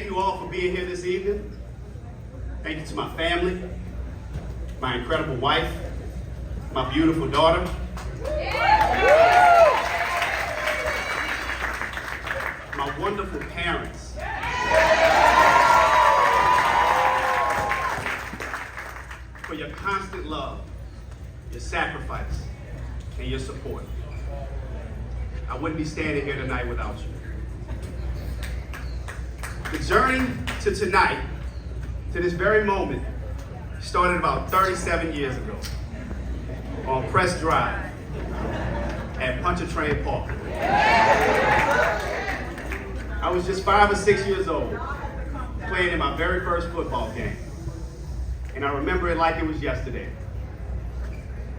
thank you all for being here this evening. Thank you to my family, my incredible wife, my beautiful daughter. My wonderful parents. For your constant love, your sacrifice, and your support. I wouldn't be standing here tonight without you. The journey to tonight, to this very moment, started about 37 years ago on Press Drive at Pontchartrain Park. I was just 5 or 6 years old, playing in my very first football game. And I remember it like it was yesterday.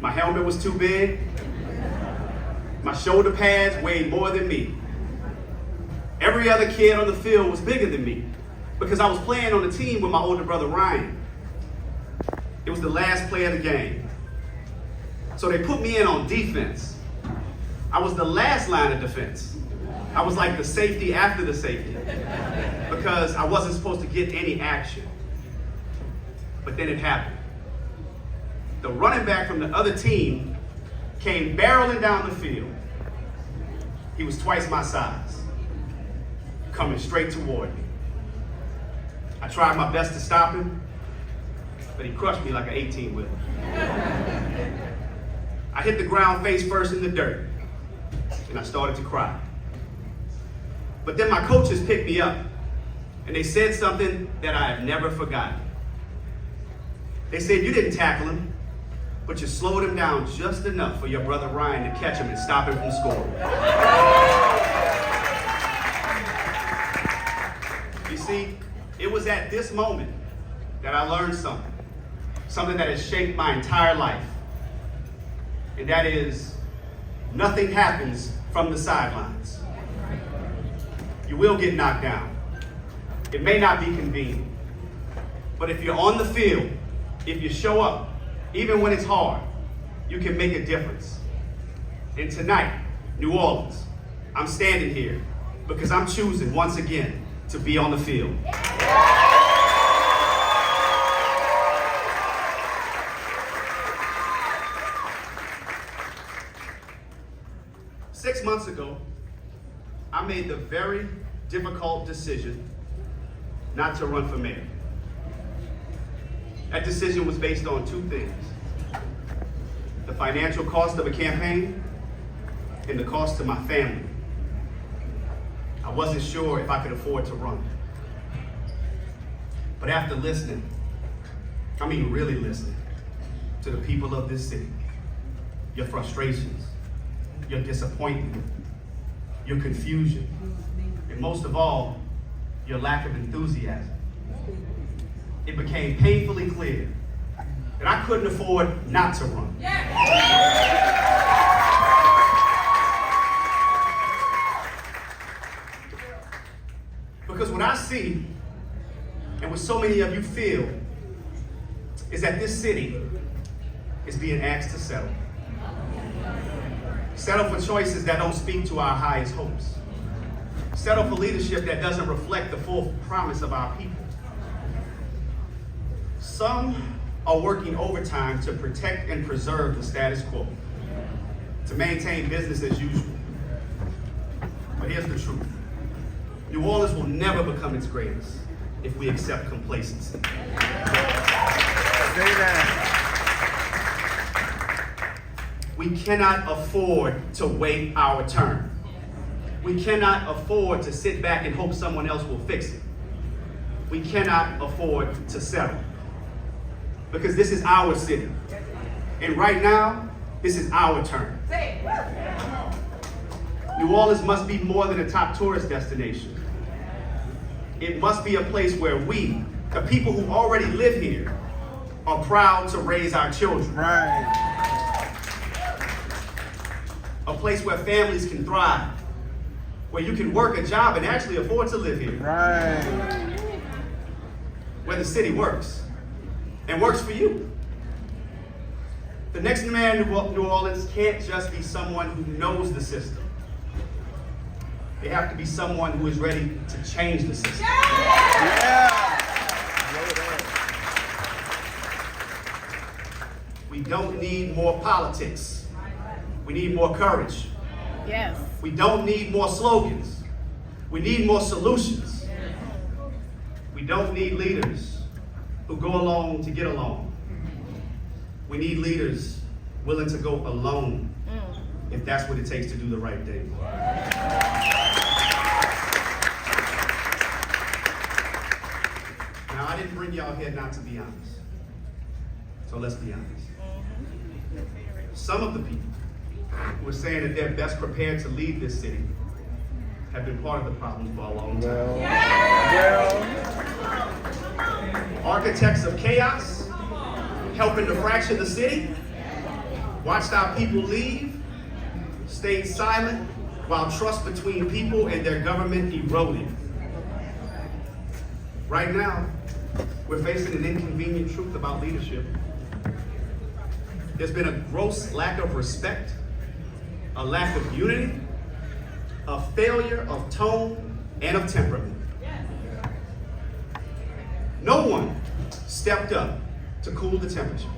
My helmet was too big. My shoulder pads weighed more than me. Every other kid on the field was bigger than me because I was playing on a team with my older brother, Ryan. It was the last play of the game. So they put me in on defense. I was the last line of defense. I was like the safety after the safety because I wasn't supposed to get any action. But then it happened. The running back from the other team came barreling down the field. He was twice my size, coming straight toward me. I tried my best to stop him, but he crushed me like an 18-wheeler. I hit the ground face first in the dirt, and I started to cry. But then my coaches picked me up, and they said something that I have never forgotten. They said, you didn't tackle him, but you slowed him down just enough for your brother Ryan to catch him and stop him from scoring. You see, it was at this moment that I learned something that has shaped my entire life. And that is, nothing happens from the sidelines. You will get knocked down. It may not be convenient, but if you're on the field, if you show up, even when it's hard, you can make a difference. And tonight, New Orleans, I'm standing here because I'm choosing once again to be on the field. Six months ago, I made the very difficult decision not to run for mayor. That decision was based on two things: the financial cost of a campaign and the cost to my family. I wasn't sure if I could afford to run. But after listening, I mean really listening, to the people of this city, your frustrations, your disappointment, your confusion, and most of all, your lack of enthusiasm, it became painfully clear that I couldn't afford not to run. Because what I see, and what so many of you feel, is that this city is being asked to settle. Settle for choices that don't speak to our highest hopes. Settle for leadership that doesn't reflect the full promise of our people. Some are working overtime to protect and preserve the status quo, to maintain business as usual. But here's the truth. New Orleans will never become its greatest if we accept complacency. Say that. We cannot afford to wait our turn. We cannot afford to sit back and hope someone else will fix it. We cannot afford to settle. Because this is our city. And right now, this is our turn. New Orleans must be more than a top tourist destination. It must be a place where we, the people who already live here, are proud to raise our children. Right. A place where families can thrive, where you can work a job and actually afford to live here. Right. Where the city works, and works for you. The next man in New Orleans can't just be someone who knows the system. They have to be someone who is ready to change the system. We don't need more politics. We need more courage. Yes. We don't need more slogans. We need more solutions. We don't need leaders who go along to get along. We need leaders willing to go alone if that's what it takes to do the right thing. Now, I didn't bring y'all here not to be honest. So let's be honest. Some of the people who are saying that they're best prepared to lead this city have been part of the problem for a long time. Architects of chaos, helping to fracture the city, watched our people leave, stayed silent while trust between people and their government eroded. Right now, we're facing an inconvenient truth about leadership. There's been a gross lack of respect, a lack of unity, a failure of tone and of temperament. No one stepped up to cool the temperature,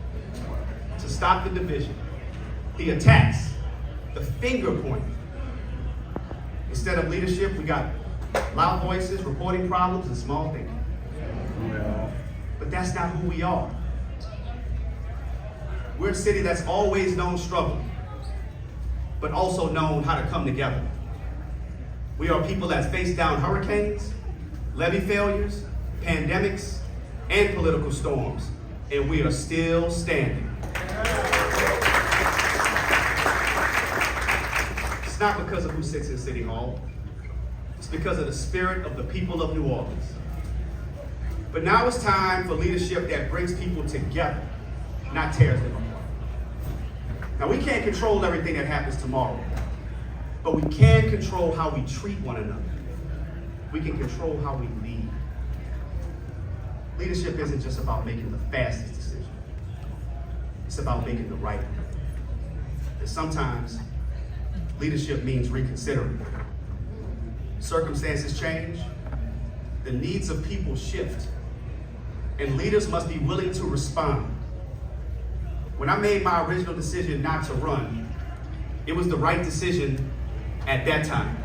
to stop the division, the attacks, the finger pointing. Instead of leadership, we got loud voices, reporting problems, and small thinking. But that's not who we are. We're a city that's always known struggle, but also known how to come together. We are people that face down hurricanes, levee failures, pandemics, and political storms, and we are still standing. It's not because of who sits in City Hall. It's because of the spirit of the people of New Orleans. But now it's time for leadership that brings people together, not tears them apart. Now, we can't control everything that happens tomorrow, but we can control how we treat one another. We can control how we lead. Leadership isn't just about making the fastest decision. It's about making the right one. And sometimes, leadership means reconsidering. Circumstances change, the needs of people shift, and leaders must be willing to respond. When I made my original decision not to run, it was the right decision at that time.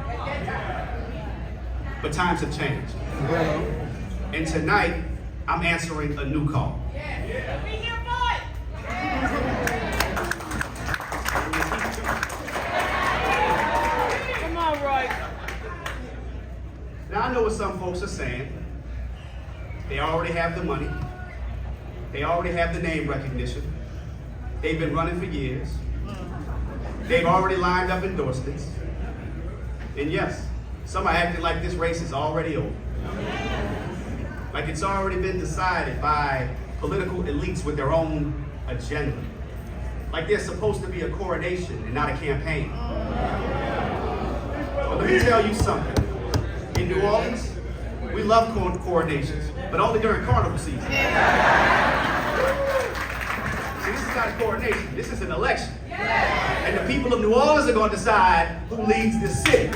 But times have changed. And tonight, I'm answering a new call. Come on, Royce. Now, I know what some folks are saying. They already have the money. They already have the name recognition. They've been running for years. They've already lined up endorsements. And yes, some are acting like this race is already over. Like it's already been decided by political elites with their own agenda. Like there's supposed to be a coronation and not a campaign. But let me tell you something. In New Orleans, we love coronations, but only during carnival season. See, this is not a coronation, this is an election. And the people of New Orleans are going to decide who leads this city.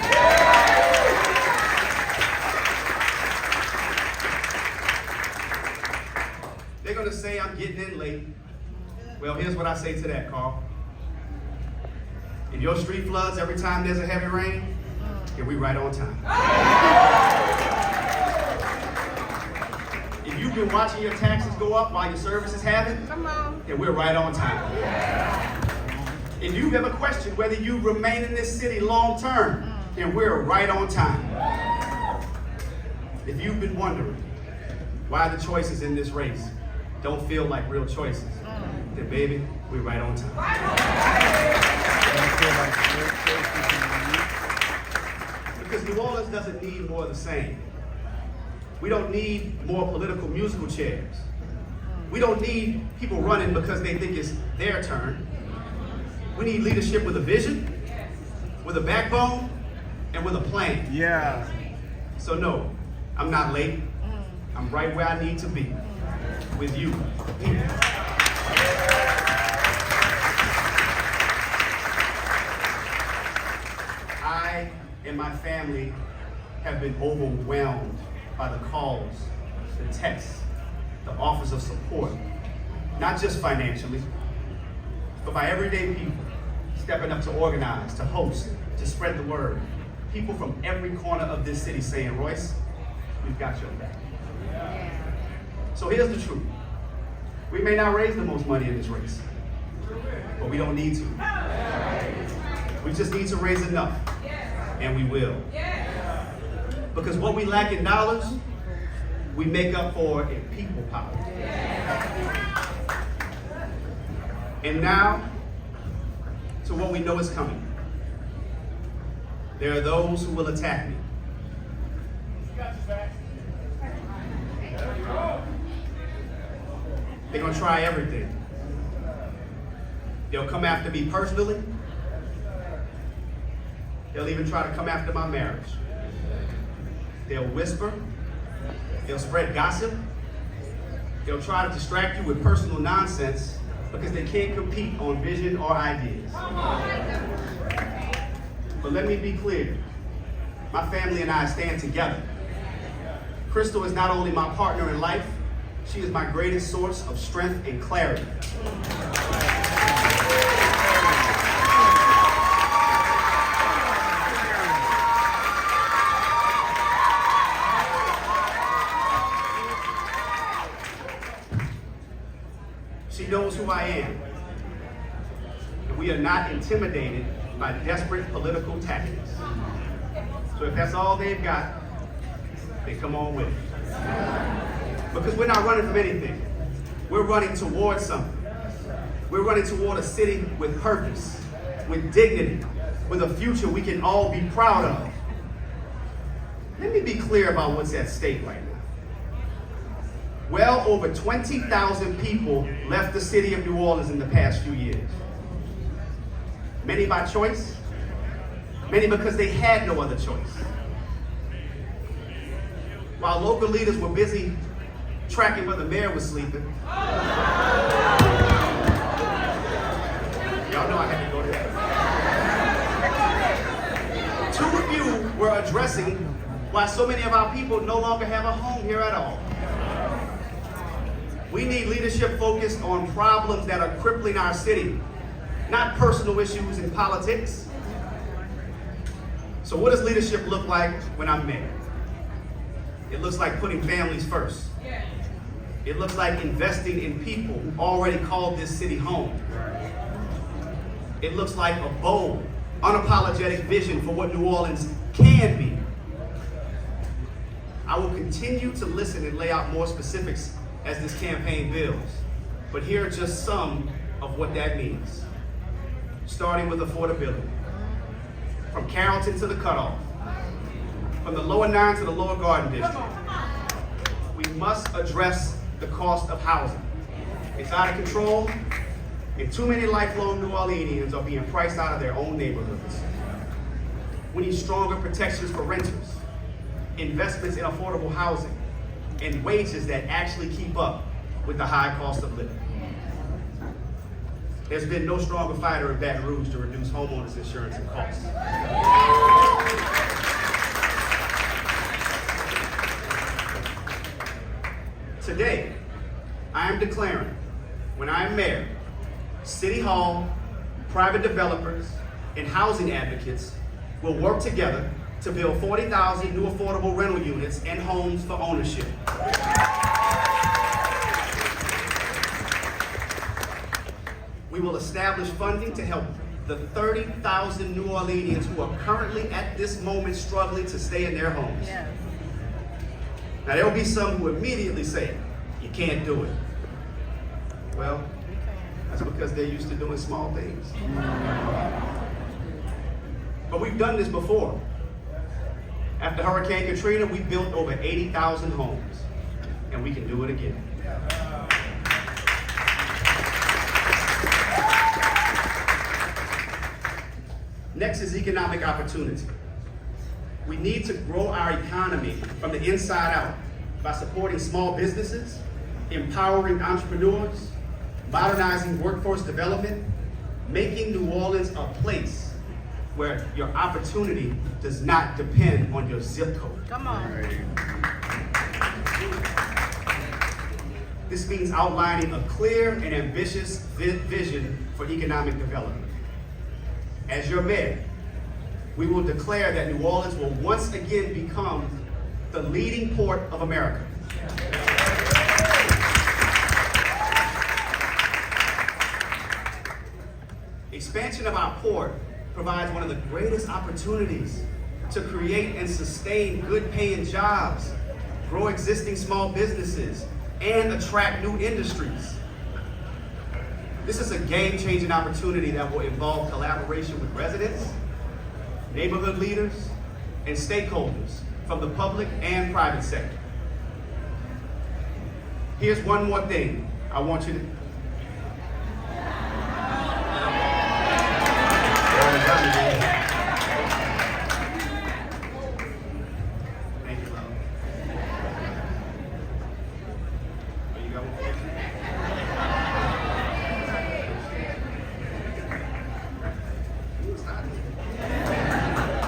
They're going to say I'm getting in late. Well, here's what I say to that, Carl. If your street floods every time there's a heavy rain, then we right on time. If you've been watching your taxes go up while your service is having, then we're right on time. If you've ever questioned whether you remain in this city long term, then we're right on time. If you've been wondering why the choices in this race don't feel like real choices, then baby, we're right on time. Because New Orleans doesn't need more of the same. We don't need more political musical chairs. We don't need people running because they think it's their turn. We need leadership with a vision, with a backbone, and with a plan. Yeah. So no, I'm not late. I'm right where I need to be, with you, people. I and my family have been overwhelmed by the calls, the texts, the offers of support, not just financially, but by everyday people stepping up to organize, to host, to spread the word. People from every corner of this city saying, Royce, we've got your back. So here's the truth. We may not raise the most money in this race, but we don't need to. We just need to raise enough, and we will. Because what we lack in dollars, we make up for in people power. And now, to what we know is coming. There are those who will attack me. They're going to try everything. They'll come after me personally. They'll even try to come after my marriage. They'll whisper. They'll spread gossip. They'll try to distract you with personal nonsense because they can't compete on vision or ideas. But let me be clear. My family and I stand together. Crystal is not only my partner in life, she is my greatest source of strength and clarity. She knows who I am. And we are not intimidated by desperate political tactics. So if that's all they've got, then come on with it. Because we're not running from anything. We're running towards something. We're running toward a city with purpose, with dignity, with a future we can all be proud of. Let me be clear about what's at stake right now. Well over 20,000 people left the city of New Orleans in the past few years. Many by choice, many because they had no other choice. While local leaders were busy tracking where the mayor was sleeping, y'all know I had to go to that. Too few were addressing why so many of our people no longer have a home here at all. We need leadership focused on problems that are crippling our city, not personal issues in politics. So what does leadership look like when I'm mayor? It looks like putting families first. It looks like investing in people who already called this city home. It looks like a bold, unapologetic vision for what New Orleans can be. I will continue to listen and lay out more specifics as this campaign builds, but here are just some of what that means. Starting with affordability. From Carrollton to the Cutoff, from the lower 9 to the lower Garden District, we must address the cost of housing. It's out of control, and too many lifelong New Orleanians are being priced out of their own neighborhoods. We need stronger protections for renters, investments in affordable housing, and wages that actually keep up with the high cost of living. There's been no stronger fighter in Baton Rouge to reduce homeowners insurance and costs. Today, I am declaring, when I am mayor, City Hall, private developers, and housing advocates will work together to build 40,000 new affordable rental units and homes for ownership. We will establish funding to help the 30,000 New Orleanians who are currently at this moment struggling to stay in their homes. Yes. Now there will be some who immediately say, you can't do it. Well, that's because they're used to doing small things. But we've done this before. After Hurricane Katrina, we built over 80,000 homes, and we can do it again. Next is economic opportunity. We need to grow our economy from the inside out by supporting small businesses, empowering entrepreneurs, modernizing workforce development, making New Orleans a place where your opportunity does not depend on your zip code. Come on. This means outlining a clear and ambitious vision for economic development. As your mayor, we will declare that New Orleans will once again become the leading port of America. Expansion of our port provides one of the greatest opportunities to create and sustain good-paying jobs, grow existing small businesses, and attract new industries. This is a game-changing opportunity that will involve collaboration with residents, neighborhood leaders, and stakeholders from the public and private sector. Here's one more thing I want you to Thank you, love. There you go. All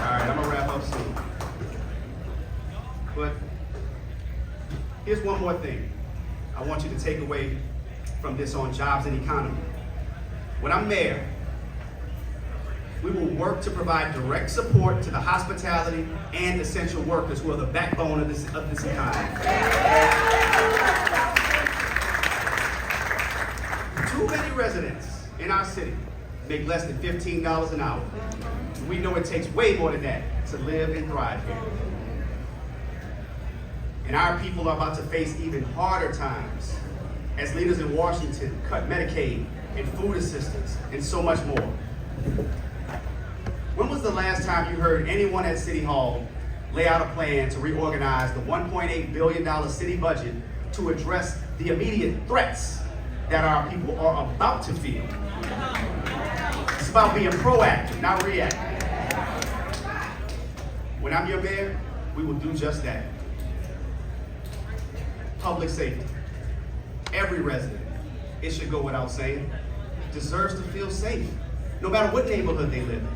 right, I'm gonna wrap up soon. But here's one more thing I want you to take away from this on jobs and economy. When I'm mayor, we will work to provide direct support to the hospitality and essential workers who are the backbone of this economy. Too many residents in our city make less than $15 an hour. We know it takes way more than that to live and thrive here. And our people are about to face even harder times as leaders in Washington cut Medicaid and food assistance and so much more. When was the last time you heard anyone at City Hall lay out a plan to reorganize the $1.8 billion city budget to address the immediate threats that our people are about to feel? It's about being proactive, not reactive. When I'm your mayor, we will do just that. Public safety. Every resident, it should go without saying, deserves to feel safe, no matter what neighborhood they live in.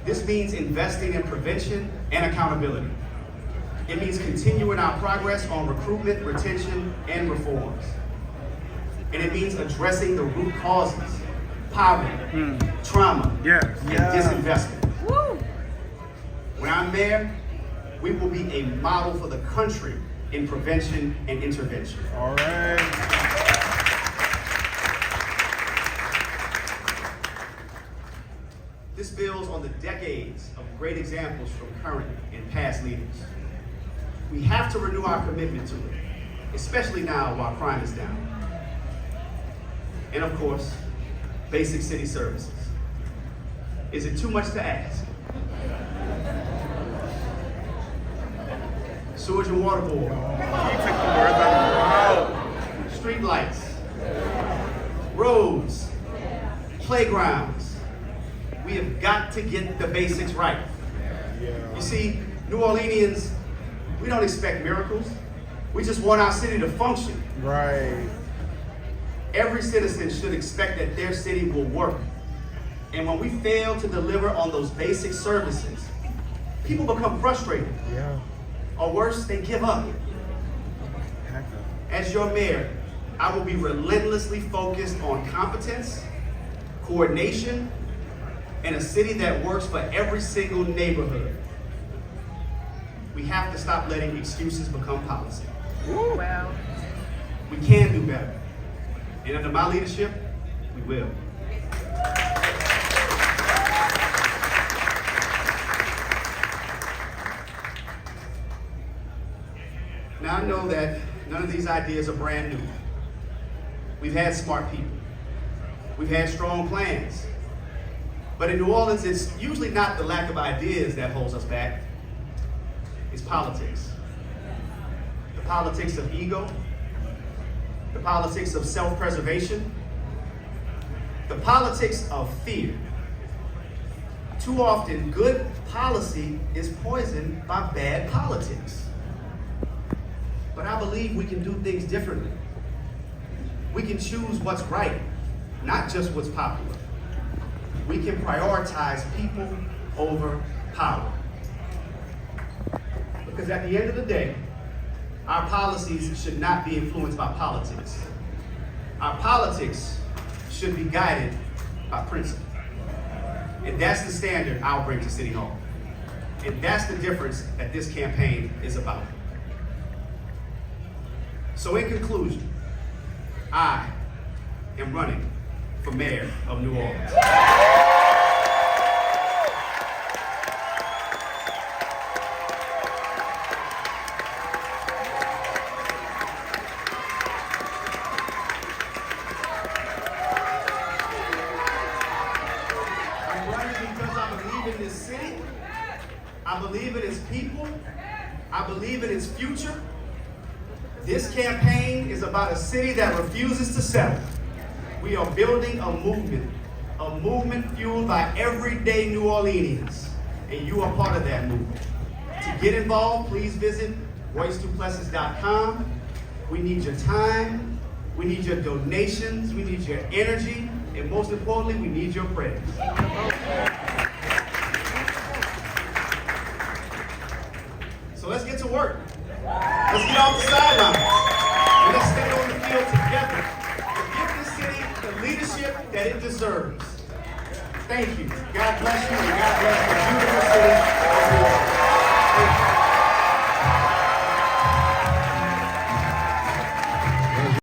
This means investing in prevention and accountability. It means continuing our progress on recruitment, retention, and reforms. And it means addressing the root causes, poverty, trauma, and disinvestment. Woo! When I'm mayor, we will be a model for the country in prevention and intervention. All right. This builds on the decades of great examples from current and past leaders. We have to renew our commitment to it, especially now while crime is down. And of course, basic city services. Is it too much to ask? Sewage and water board. Street lights. Roads. Playgrounds. We have got to get the basics right. You see, New Orleanians, we don't expect miracles. We just want our city to function. Right. Every citizen should expect that their city will work. And when we fail to deliver on those basic services, people become frustrated. Yeah. Or worse, they give up. As your mayor, I will be relentlessly focused on competence, coordination, and a city that works for every single neighborhood. We have to stop letting excuses become policy. Well, We can do better. And under my leadership, we will. Now I know that none of these ideas are brand new. We've had smart people. We've had strong plans. But in New Orleans, it's usually not the lack of ideas that holds us back. It's politics. The politics of ego, the politics of self-preservation, the politics of fear. Too often, good policy is poisoned by bad politics. But I believe we can do things differently. We can choose what's right, not just what's popular. we can prioritize people over power. Because at the end of the day, our policies should not be influenced by politics. Our politics should be guided by principle. And that's the standard I'll bring to City Hall. And that's the difference that this campaign is about. So in conclusion, I am running for mayor of New Orleans. I'm running because I believe in this city. I believe in its people. I believe in its future. This campaign is about a city that refuses to settle. We are building a movement fueled by everyday New Orleanians, and you are part of that movement. To get involved, please visit RoyceDuplessis.com. We need your time, we need your donations, we need your energy, and most importantly, we need your prayers. So let's get to work. Let's get off the sidelines. And let's stay on the field together and give this city the leadership that it deserves. Thank you. God bless you, and God bless the beautiful city of New Orleans.